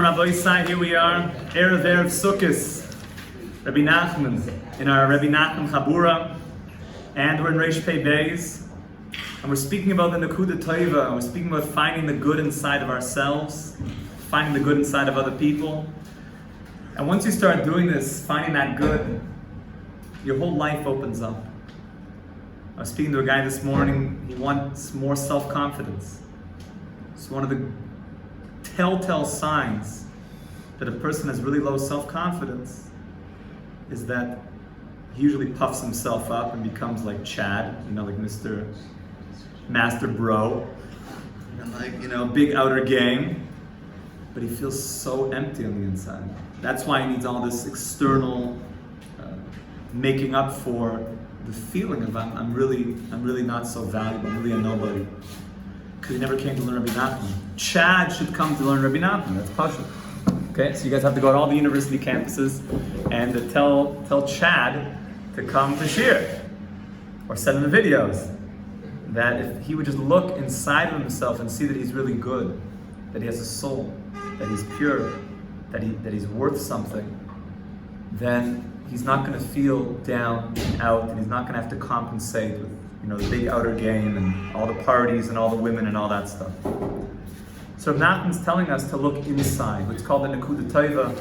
Rabbi, here we are, Erev Sukkos, Rebbe Nachman, in our Rebbe Nachman Chabura, and we're in Reish Pei Beis, and we're speaking about the Likutei, and we're speaking about finding the good inside of ourselves, finding the good inside of other people. And once you start doing this, finding that good, your whole life opens up. I was speaking to a guy this morning, he wants more self-confidence. It's one of the telltale signs that a person has really low self-confidence is that he usually puffs himself up and becomes like Chad, like Mr. Master Bro, and big outer game, but he feels so empty on the inside. That's why he needs all this external making up for the feeling of I'm really not so valuable, I'm really a nobody. Because he never came to learn Rebbe Nachman. Chad should come to learn Rebbe Nachman. That's Pasha. Okay, so you guys have to go to all the university campuses and to tell Chad to come to Shir or send him the videos. That if he would just look inside of himself and see that he's really good, that he has a soul, that he's pure, that he's worth something, then he's not going to feel down and out, and he's not going to have to compensate with the big outer game and all the parties and all the women and all that stuff. So Rebbe Nachman's telling us to look inside, what's called the Likutei,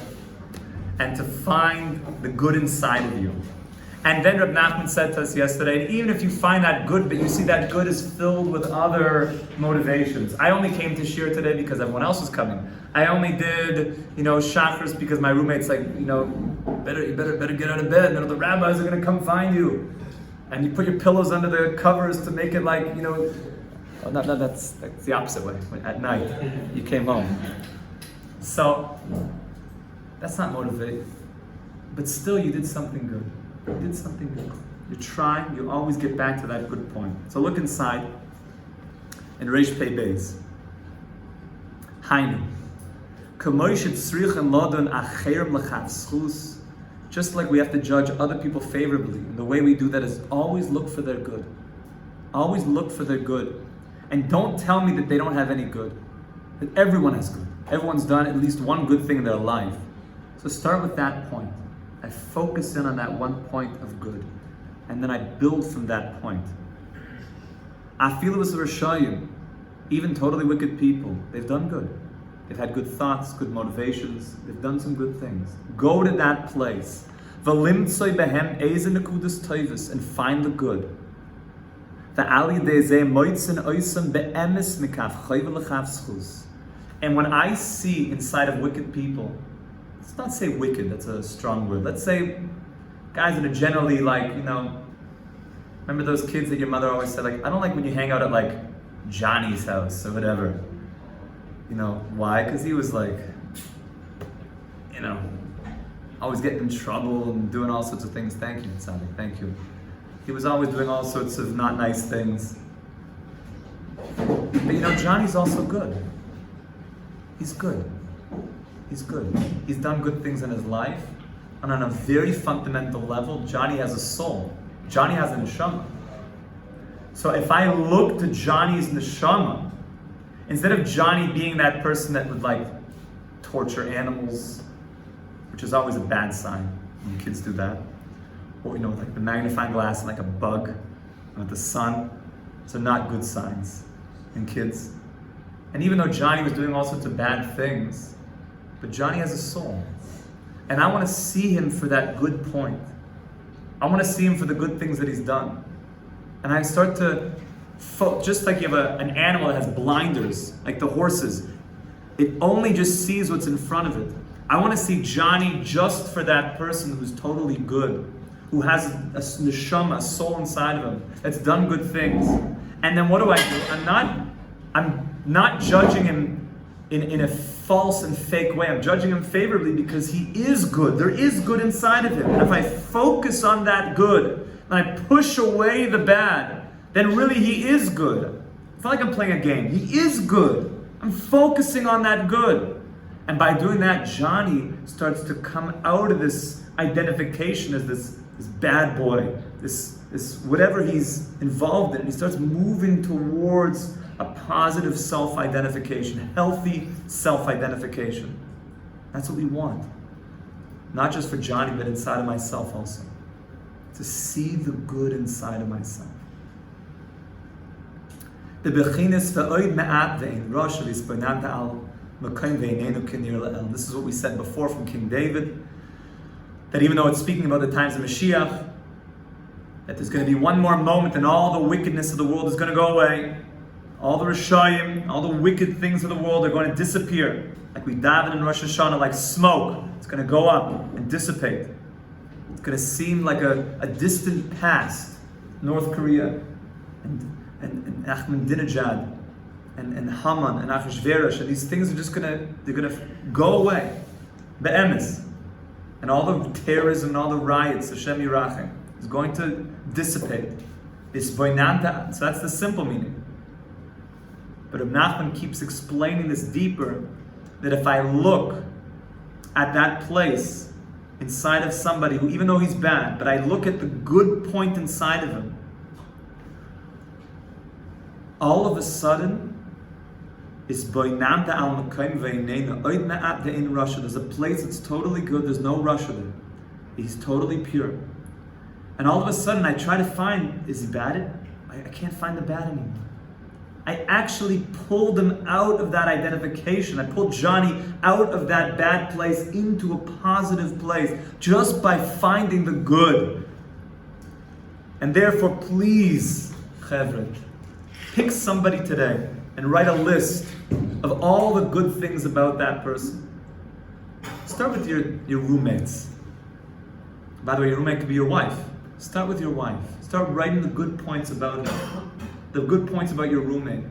and to find the good inside of you. And then Rebbe Nachman said to us yesterday, even if you find that good, but you see that good is filled with other motivations. I only came to Shir today because everyone else was coming. I only did, Shachris because my roommate's like, better get out of bed. The rabbis are going to come find you. And you put your pillows under the covers to make it like, that's the opposite way. At night, you came home. So, that's not motivating. But still, you did something good. You did something good. You're trying, you always get back to that good point. So look inside, in Reish Pei Beis. Chaim. Just like we have to judge other people favorably, and the way we do that is always look for their good. Always look for their good. And don't tell me that they don't have any good. That everyone has good. Everyone's done at least one good thing in their life. So start with that point. I focus in on that one point of good. And then I build from that point. Afilu is Rishayim, even totally wicked people, they've done good. They've had good thoughts, good motivations. They've done some good things. Go to that place. And find the good. And when I see inside of wicked people, let's not say wicked, that's a strong word. Let's say guys that are generally remember those kids that your mother always said, I don't like when you hang out at Johnny's house or whatever. Why? Because he was always getting in trouble and doing all sorts of things. Thank you, Tzaddik, thank you. He was always doing all sorts of not nice things. But Johnny's also good. He's good. He's good. He's done good things in his life. And on a very fundamental level, Johnny has a soul. Johnny has a neshama. So if I look to Johnny's neshama, instead of Johnny being that person that would torture animals, which is always a bad sign when kids do that, or the magnifying glass and a bug with the sun, those are not good signs in kids. And even though Johnny was doing all sorts of bad things, but Johnny has a soul. And I want to see him for that good point. I want to see him for the good things that he's done. And I start to just like you have an animal that has blinders, like the horses, it only just sees what's in front of it. I want to see Johnny just for that person who's totally good, who has a neshama, a soul inside of him, that's done good things. And then what do? I'm not judging him in a false and fake way. I'm judging him favorably because he is good. There is good inside of him. And if I focus on that good, and I push away the bad, then really he is good. I feel like I'm playing a game. He is good. I'm focusing on that good. And by doing that, Johnny starts to come out of this identification as this bad boy, this whatever he's involved in. He starts moving towards a positive self-identification, healthy self-identification. That's what we want. Not just for Johnny, but inside of myself also. To see the good inside of myself. This is what we said before from King David, that even though it's speaking about the times of Mashiach, that there's going to be one more moment and all the wickedness of the world is going to go away. All the Rishayim, all the wicked things of the world are going to disappear. Like we daven in Rosh Hashanah, like smoke. It's going to go up and dissipate. It's going to seem like a distant past. North Korea and Ahmadinejad and Haman and Achashverosh, and these things are just they're gonna go away. Be'emes. And all the terrorism and all the riots, Hashem Yirachem, is going to dissipate. It's voinanta. So that's the simple meaning. But Rebbe Nachman keeps explaining this deeper, that if I look at that place inside of somebody who, even though he's bad, but I look at the good point inside of him, all of a sudden, there's a place that's totally good, there's no Russia there. He's totally pure. And all of a sudden I try to find, is he bad? I can't find the bad anymore. I actually pulled him out of that identification. I pulled Johnny out of that bad place into a positive place just by finding the good. And therefore, please, Chevret, pick somebody today and write a list of all the good things about that person. Start with your roommates. By the way, your roommate could be your wife. Start with your wife. Start writing the good points about her. The good points about your roommate.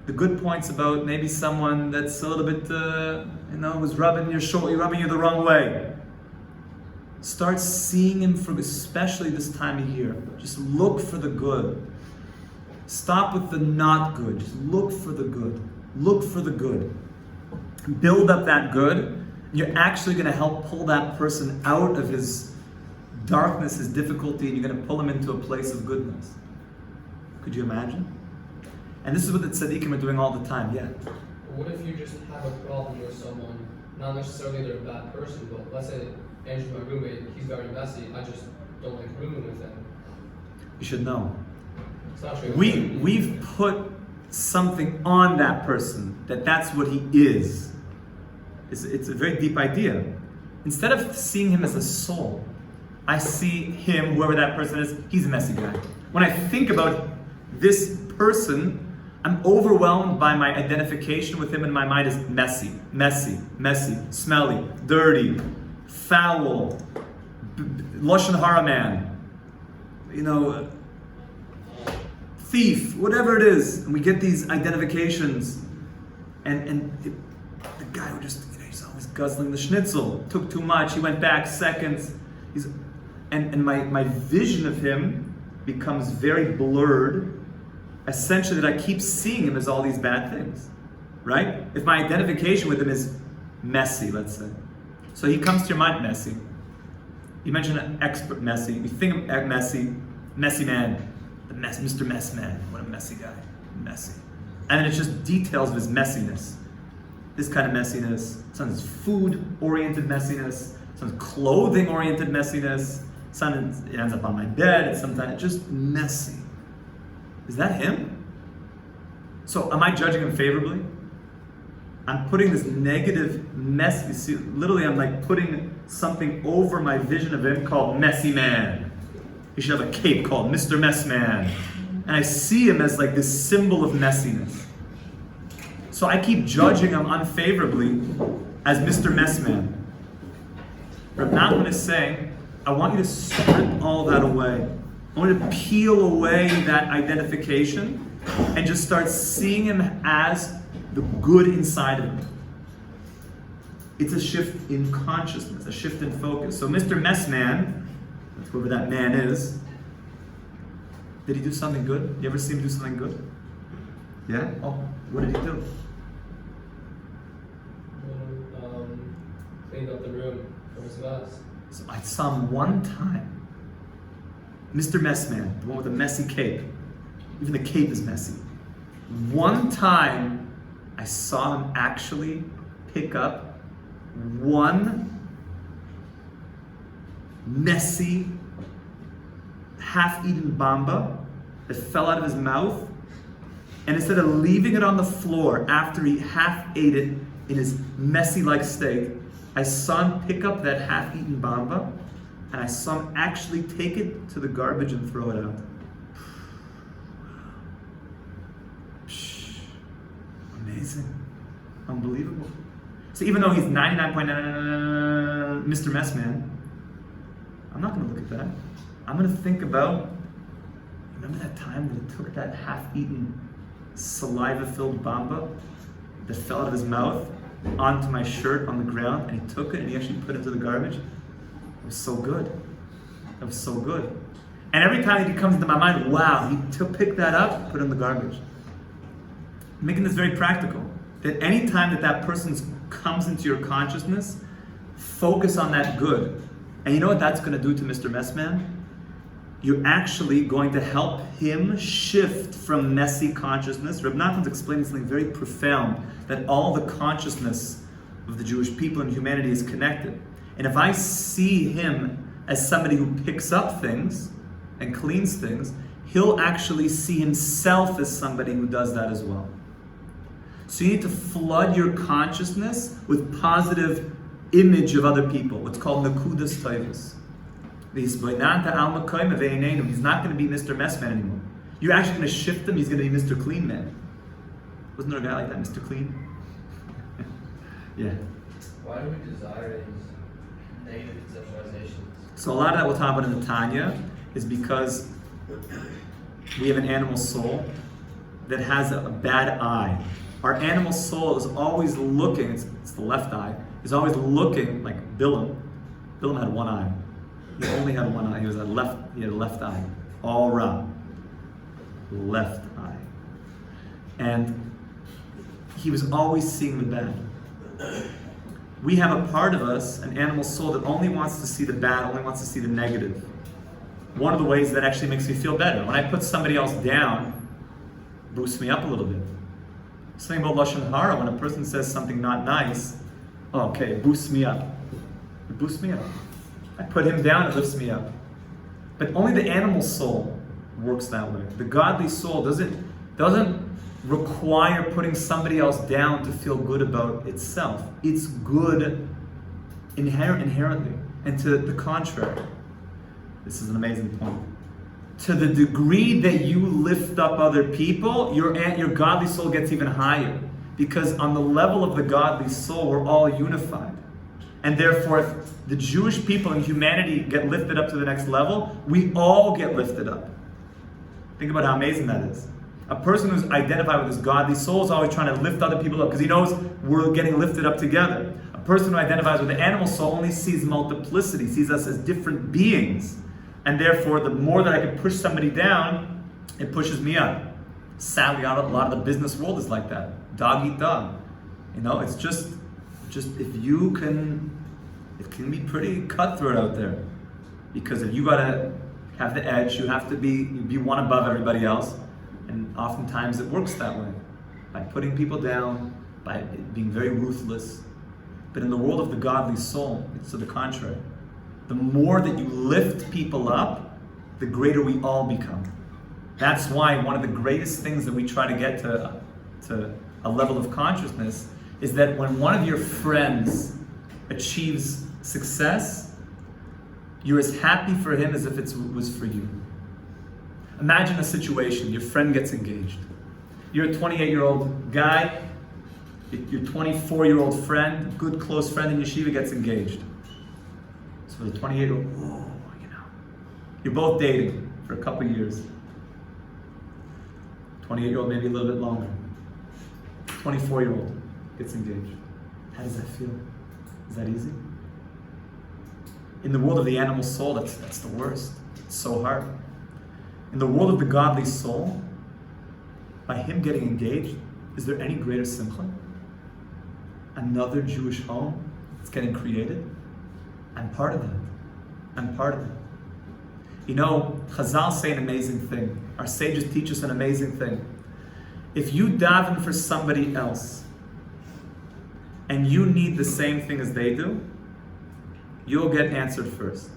The good points about maybe someone that's a little bit, was rubbing you the wrong way. Start seeing him from, especially this time of year. Just look for the good. Stop with the not good. Just look for the good. Look for the good. Build up that good. You're actually going to help pull that person out of his darkness, his difficulty, and you're going to pull him into a place of goodness. Could you imagine? And this is what the tzaddikim are doing all the time, yeah. What if you just have a problem with someone, not necessarily they're a bad person, but let's say Andrew's my roommate, he's very messy, I just don't like rooming with him. You should know. It's not true. We've put something on that person, that's what he is. It's a very deep idea. Instead of seeing him as a soul, I see him, whoever that person is, he's a messy guy. When I think about this person, I'm overwhelmed by my identification with him, and my mind is messy, smelly, dirty, foul, Lashon Hara man, thief, whatever it is. And we get these identifications, and the guy who just, he's always guzzling the schnitzel, took too much, he went back seconds, and my vision of him becomes very blurred, essentially, that I keep seeing him as all these bad things, right? If my identification with him is messy, let's say. So he comes to your mind, messy. You mention an expert messy. You think of messy man, Mr. Mess Man. What a messy guy, messy. And then it's just details of his messiness. This kind of messiness, sometimes food-oriented messiness, sometimes clothing-oriented messiness, sometimes it ends up on my bed, sometimes it's just messy. Is that him? So am I judging him favorably? I'm putting this negative mess, you see, literally I'm like putting something over my vision of him called Messy Man. He should have a cape called Mr. Mess Man. And I see him as like this symbol of messiness. So I keep judging him unfavorably as Mr. Mess Man. Rebbe Nachman is saying, I want you to strip all that away. I want you to peel away that identification and just start seeing him as the good inside of him. It's a shift in consciousness, a shift in focus. So Mr. Messman, that's whoever that man is, did he do something good? You ever see him do something good? Yeah? Oh, what did he do? Cleaned up the room from his mess. So I saw him one time. Mr. Messman, the one with the messy cape. Even the cape is messy. One time, I saw him actually pick up one messy, half-eaten bamba that fell out of his mouth, and instead of leaving it on the floor after he half ate it in his messy-like state, I saw him pick up that half-eaten bamba, and I saw him actually take it to the garbage and throw it out. Amazing. Unbelievable. So even though he's 99.9 Mr. Messman, I'm not going to look at that. I'm going to think about, remember that time that he took that half-eaten, saliva-filled bamba that fell out of his mouth onto my shirt on the ground, and he took it and he actually put it into the garbage? It was so good. It was so good. And every time it comes into my mind, wow, he picked that up, put it in the garbage. I'm making this very practical. That any time that person comes into your consciousness, focus on that good. And you know what that's going to do to Mr. Messman? You're actually going to help him shift from messy consciousness. Rebbe Nachman's explaining something very profound, that all the consciousness of the Jewish people and humanity is connected. And if I see him as somebody who picks up things and cleans things, he'll actually see himself as somebody who does that as well. So you need to flood your consciousness with positive image of other people, what's called Nakudas Tovos. He's not going to be Mr. Messman anymore. You're actually going to shift him, he's going to be Mr. Clean Man. Wasn't there a guy like that, Mr. Clean? Yeah. Why do we desire these negative conceptualizations? So a lot of that we'll talk about in the Tanya is because we have an animal soul that has a bad eye. Our animal soul is always looking, it's the left eye, is always looking like Bilam. Bilam had one eye. He only had one eye. He had a left eye. All ra. Left eye. And he was always seeing the bad. We have a part of us, an animal soul, that only wants to see the bad, only wants to see the negative. One of the ways that actually makes me feel better, when I put somebody else down, boosts me up a little bit. Something about Lashon Hara, when a person says something not nice, okay, it boosts me up. It boosts me up. I put him down, it lifts me up. But only the animal soul works that way. The godly soul doesn't require putting somebody else down to feel good about itself. It's good inherently. And to the contrary, this is an amazing point. To the degree that you lift up other people, your godly soul gets even higher. Because on the level of the godly soul, we're all unified. And therefore, if the Jewish people and humanity get lifted up to the next level, we all get lifted up. Think about how amazing that is. A person who's identified with his godly soul is always trying to lift other people up because he knows we're getting lifted up together. A person who identifies with the animal soul only sees multiplicity, sees us as different beings. And therefore, the more that I can push somebody down, it pushes me up. Sadly, a lot of the business world is like that. Dog eat dog. It's just if you can, it can be pretty cutthroat out there. Because if you gotta have the edge, you have to be one above everybody else. And oftentimes it works that way. By putting people down, by being very ruthless. But in the world of the godly soul, it's to the contrary. The more that you lift people up, the greater we all become. That's why one of the greatest things that we try to get to a level of consciousness is that when one of your friends achieves success, you're as happy for him as if it was for you. Imagine a situation, your friend gets engaged. You're a 28-year-old guy, your 24-year-old friend, good close friend in yeshiva gets engaged. So the 28-year-old, you're both dating for a couple years. 28-year-old maybe a little bit longer. 24-year-old gets engaged. How does that feel? Is that easy? In the world of the animal soul, that's the worst. It's so hard. In the world of the godly soul, by him getting engaged, is there any greater simcha? Another Jewish home that's getting created? I'm part of that. I'm part of it. Chazal say an amazing thing. Our sages teach us an amazing thing. If you daven for somebody else, and you need the same thing as they do, you'll get answered first.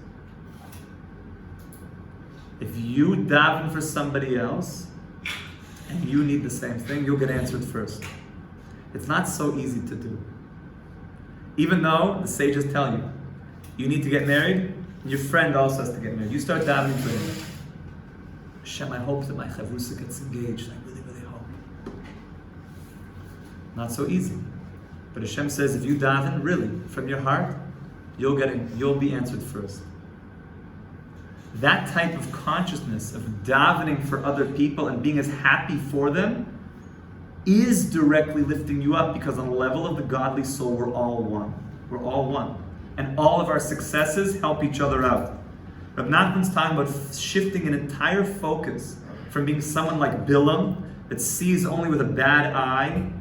If you daven for somebody else and you need the same thing, you'll get answered first. It's not so easy to do. Even though the sages tell you, you need to get married, your friend also has to get married. You start davening for him. Hashem, I hope that my chavrusa gets engaged. I really, really hope. Not so easy. But Hashem says, if you daven, really, from your heart, you'll be answered first. That type of consciousness of davening for other people and being as happy for them is directly lifting you up, because on the level of the godly soul, we're all one. We're all one. And all of our successes help each other out. Rebbe Nachman's talking about shifting an entire focus from being someone like Bilam, that sees only with a bad eye,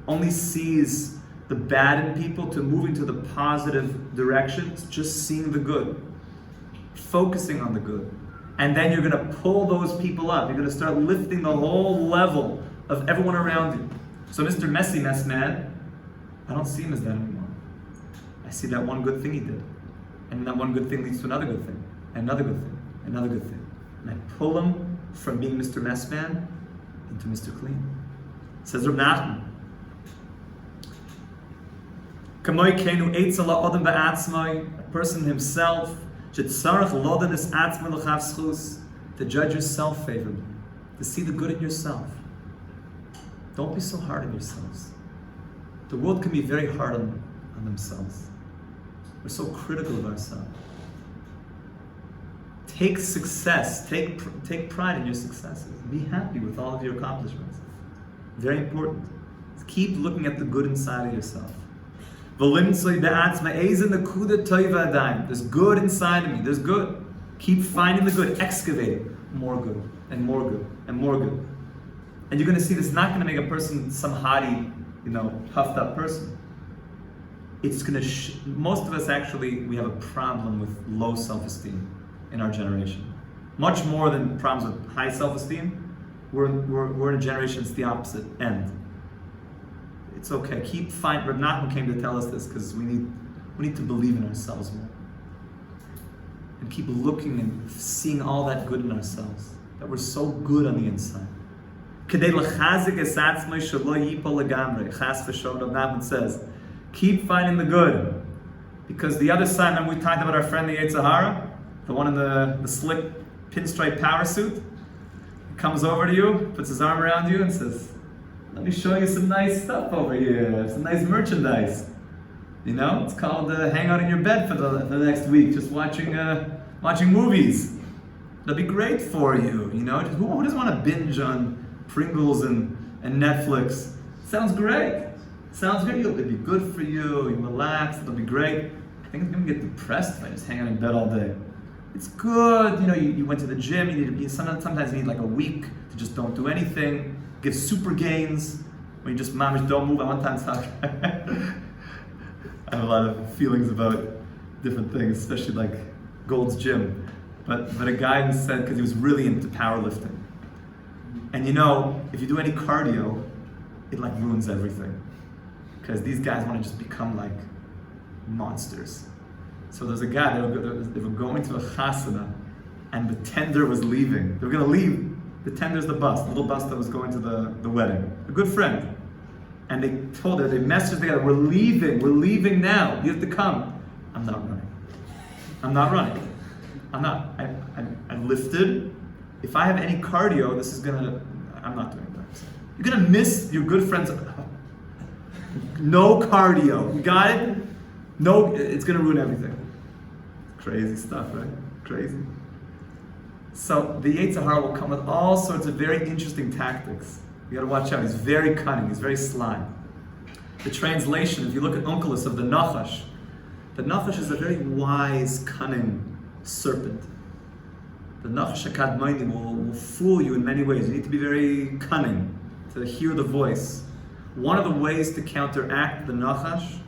only sees the bad in people, to moving to the positive direction, just seeing the good, focusing on the good. And then you're going to pull those people up. You're going to start lifting the whole level of everyone around you. So Mr. Messy Mess Man, I don't see him as that anymore. I see that one good thing he did. And that one good thing leads to another good thing, another good thing, another good thing. And I pull him from being Mr. Mess Man into Mr. Clean. Says Rebbe Nachman, a person himself to judge yourself favorably, to see the good in yourself. Don't be so hard on yourselves. The world can be very hard on themselves. We're so critical of ourselves. Take success, take pride in your successes. Be happy with all of your accomplishments. Very important. Keep looking at the good inside of yourself. There's good inside of me. There's good. Keep finding the good. Excavate it. More good and more good and more good. And you're going to see this is not going to make a person some haughty, puffed up person. It's going to. Most of us actually, we have a problem with low self-esteem in our generation. Much more than problems with high self-esteem. We're in a generation that's the opposite end. It's okay. Rebbe Nachman came to tell us this because we need to believe in ourselves more. And keep looking and seeing all that good in ourselves. That we're so good on the inside. Rebbe Nachman says, keep finding the good. Because the other side, remember we talked about our friend the Sahara, the one in the slick pinstripe power suit? He comes over to you, puts his arm around you and says, let me show you some nice stuff over here, some nice merchandise. It's called hang out in your bed for the next week, just watching movies. That'll be great for you, Who doesn't want to binge on Pringles and Netflix? Sounds great. Sounds good. It'll be good for you. You relax. It'll be great. I think I'm gonna get depressed if I just hang out in bed all day. It's good. You went to the gym. Sometimes you need like a week to just don't do anything. Give super gains when you just mamish don't move. I one time talk. I have a lot of feelings about different things, especially like Gold's Gym. But a guy said, because he was really into powerlifting. And if you do any cardio, it like ruins everything. Because these guys want to just become like monsters. So there's a guy, they were going to a chasana, and the tender was leaving. They were going to leave. The tender's the little bus that was going to the wedding. A good friend. And they told her, they messaged together, we're leaving now. You have to come. I'm not running. I lifted. If I have any cardio, I'm not doing that. You're gonna miss your good friends. No cardio. You got it? No, it's gonna ruin everything. Crazy stuff, right? Crazy. So the Yetzer Hara will come with all sorts of very interesting tactics. You gotta watch out. He's very cunning. He's very sly. The translation, if you look at Onkelos of the Nachash is a very wise, cunning serpent. The Nachash HaKadmoni will fool you in many ways. You need to be very cunning to hear the voice. One of the ways to counteract the Nachash,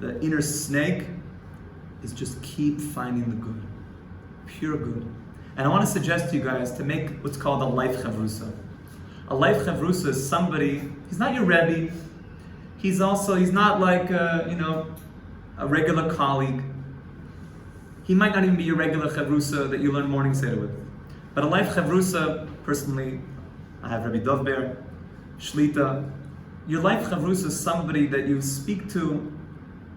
the inner snake, is just keep finding the good. Pure good. And I want to suggest to you guys to make what's called a life chavrusa. A life chavrusa is somebody, he's not your Rebbe, he's not like a regular colleague. He might not even be your regular chavrusa that you learn morning seder with. But a life chavrusa, personally, I have Rabbi Dovber, Shlita. Your life chavrusa is somebody that you speak to,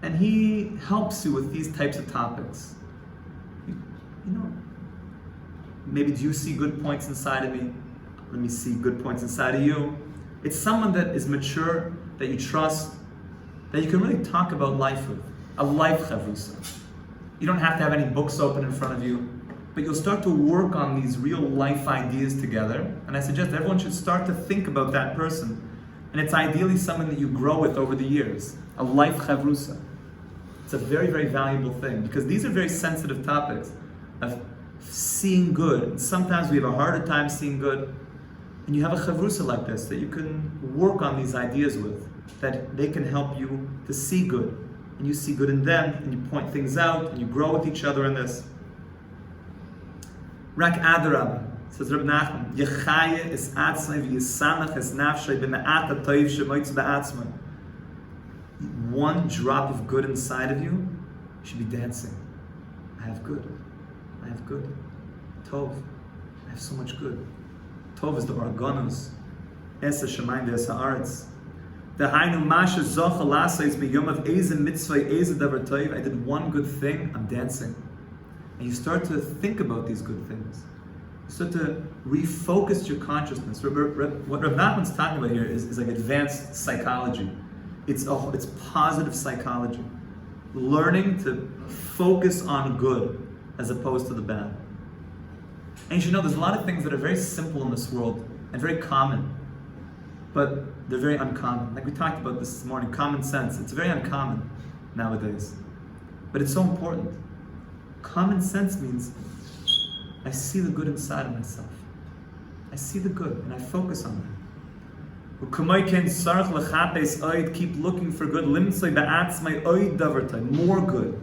and he helps you with these types of topics. Maybe do you see good points inside of me? Let me see good points inside of you. It's someone that is mature, that you trust, that you can really talk about life with. A life chavrusa. You don't have to have any books open in front of you, but you'll start to work on these real life ideas together. And I suggest everyone should start to think about that person. And it's ideally someone that you grow with over the years. A life chavrusa. It's a very, very valuable thing, because these are very sensitive topics of seeing good. And sometimes we have a harder time seeing good. And you have a chavrusa like this that you can work on these ideas with, that they can help you to see good. And you see good in them, and you point things out, and you grow with each other in this. Rak adarab, says Rebbe Nachman, Yechaya is atzmai v'yisamach es nafshay b'me'at ha'toiv shemoitz ba'atzmai. One drop of good inside of you should be dancing. I have good. I have good. Tov. I have so much good. Tov is the organos. Esa shemayim v'esa aretz. Dehainu masha zocha lasais b'yom of eze mitzvah eze davar toiv. I did one good thing, I'm dancing. And you start to think about these good things. You start to refocus your consciousness. What Rebbe Nachman's talking about here is like advanced psychology. It's positive psychology. Learning to focus on good as opposed to the bad. And you should know there's a lot of things that are very simple in this world and very common, but they're very uncommon. Like we talked about this morning, common sense. It's very uncommon nowadays, but it's so important. Common sense means I see the good inside of myself. I see the good and I focus on that. Keep looking for good. More good.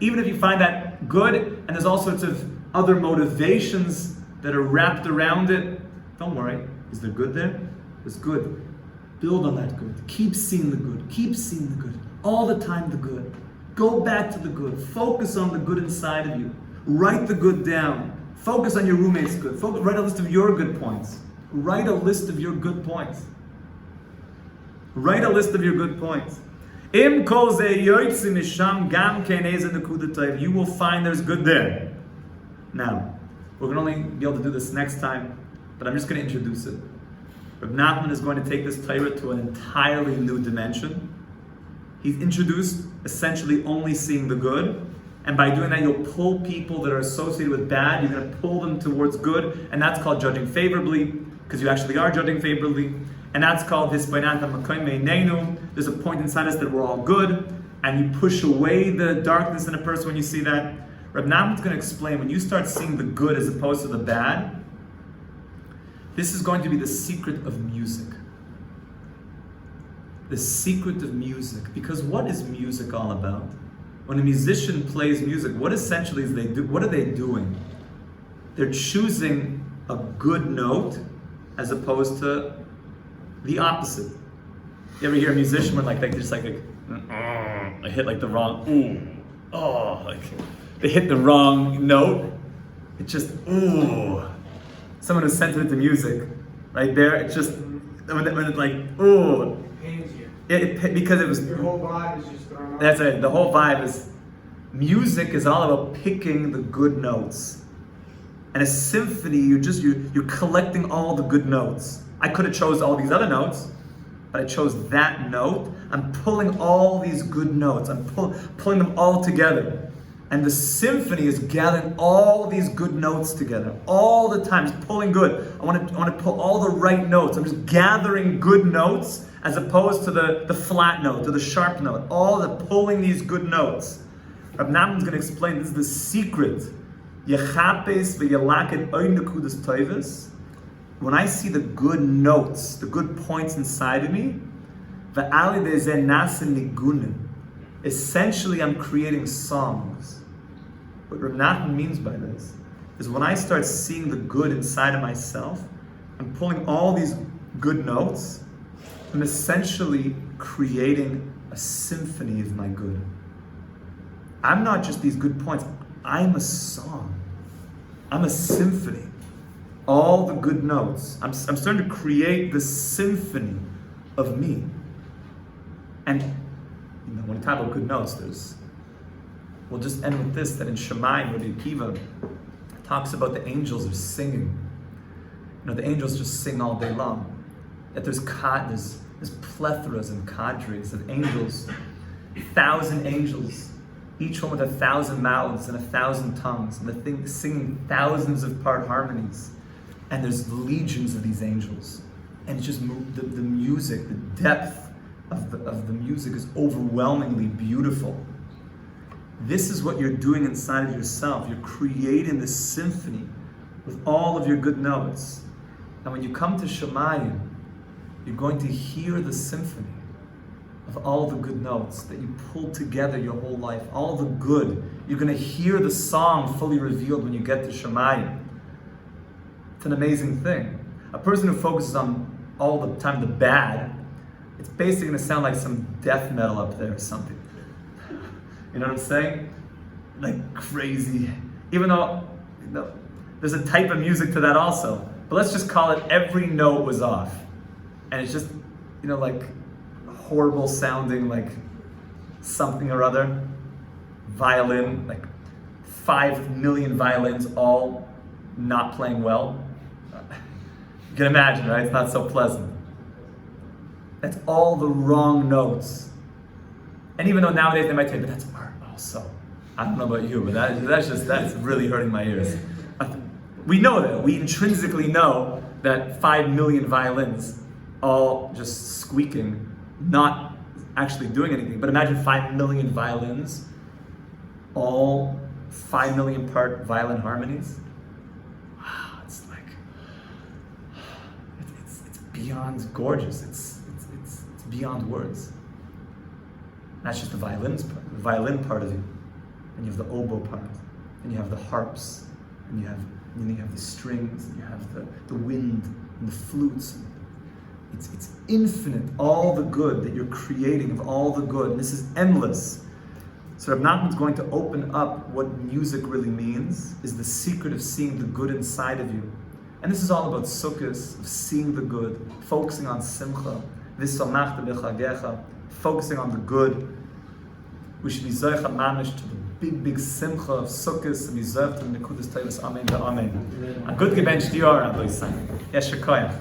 Even if you find that good and there's all sorts of other motivations that are wrapped around it, don't worry. Is there good there? There's good. Build on that good. Keep seeing the good. Keep seeing the good. All the time the good. Go back to the good. Focus on the good inside of you. Write the good down. Focus on your roommate's good. Write a list of your good points. Write a list of your good points. Write a list of your good points. You will find there's good there. Now, we're going to only be able to do this next time, but I'm just going to introduce it. Rebbe Nachman is going to take this Torah to an entirely new dimension. He's introduced essentially only seeing the good. And by doing that, you'll pull people that are associated with bad. You're going to pull them towards good. And that's called judging favorably, because you actually are judging favorably. And that's called hisbainat ha'makom me'einenu. There's a point inside us that we're all good. And you push away the darkness in a person when you see that. Rebbe Nachman's going to explain, when you start seeing the good as opposed to the bad, this is going to be the secret of music. The secret of music. Because what is music all about? When a musician plays music, what essentially is they do? What are they doing? They're choosing a good note as opposed to the opposite. You ever hear a musician when they just they hit like the wrong they hit the wrong note. It just Someone who's sensitive to music, right there. It's just when it's Pains you. because it was. Your whole vibe is just thrown off. That's it. The whole vibe is, music is all about picking the good notes. And a symphony, you're collecting all the good notes. I could have chose all these other notes, but I chose that note. I'm pulling all these good notes. I'm pulling them all together. And the symphony is gathering all these good notes together all the time. Just pulling good. I want to pull all the right notes. I'm just gathering good notes as opposed to the flat note, to the sharp note. All the pulling these good notes. Rebbe Nachman's going to explain this is the secret. When I see the good notes, the good points inside of me, essentially I'm creating songs. What Rebbe Nachman means by this is when I start seeing the good inside of myself, I'm pulling all these good notes. I'm essentially creating a symphony of my good. I'm not just these good points. I'm a song. I'm a symphony. All the good notes. I'm starting to create the symphony of me. And when we talk about good notes, we'll just end with this, that in Shammai, Rabbi Akiva talks about the angels are singing. The angels just sing all day long. That there's plethoras and cadres of angels, 1,000 angels, each one with 1,000 mouths and 1,000 tongues, and the thing singing thousands of part harmonies. And there's legions of these angels, and it's just the music, the depth of the music is overwhelmingly beautiful. This is what you're doing inside of yourself. You're creating this symphony with all of your good notes. And when you come to Shemayim, you're going to hear the symphony of all the good notes that you pulled together your whole life, all the good. You're going to hear the song fully revealed when you get to Shemayim. It's an amazing thing. A person who focuses on all the time the bad, it's basically going to sound like some death metal up there or something. You know what I'm saying? Like crazy. Even though there's a type of music to that also. But let's just call it every note was off. And it's just, like horrible sounding, like something or other. Violin, like 5 million violins all not playing well. You can imagine, right? It's not so pleasant. That's all the wrong notes. And even though nowadays they might say, but that's art also. I don't know about you, but that's really hurting my ears. We know that. We intrinsically know that 5 million violins all just squeaking, not actually doing anything. But imagine 5 million violins, all 5 million part violin harmonies. Wow, it's like, it's beyond gorgeous. It's beyond words. That's just the violin part of you. And you have the oboe part, and you have the harps, and you have the strings, and you have the wind and the flutes. It's infinite, all the good that you're creating of all the good. And this is endless. So Rebbe Nachman's going to open up what music really means, is the secret of seeing the good inside of you. And this is all about sukkahs, of seeing the good, focusing on simcha, focusing on the good. We should be zoich mamish to the big simcha of sukkahs, and be zoich to the nekudas tevis. Amen. A good gebench to you, Rabbi. Yes, Shekoyach.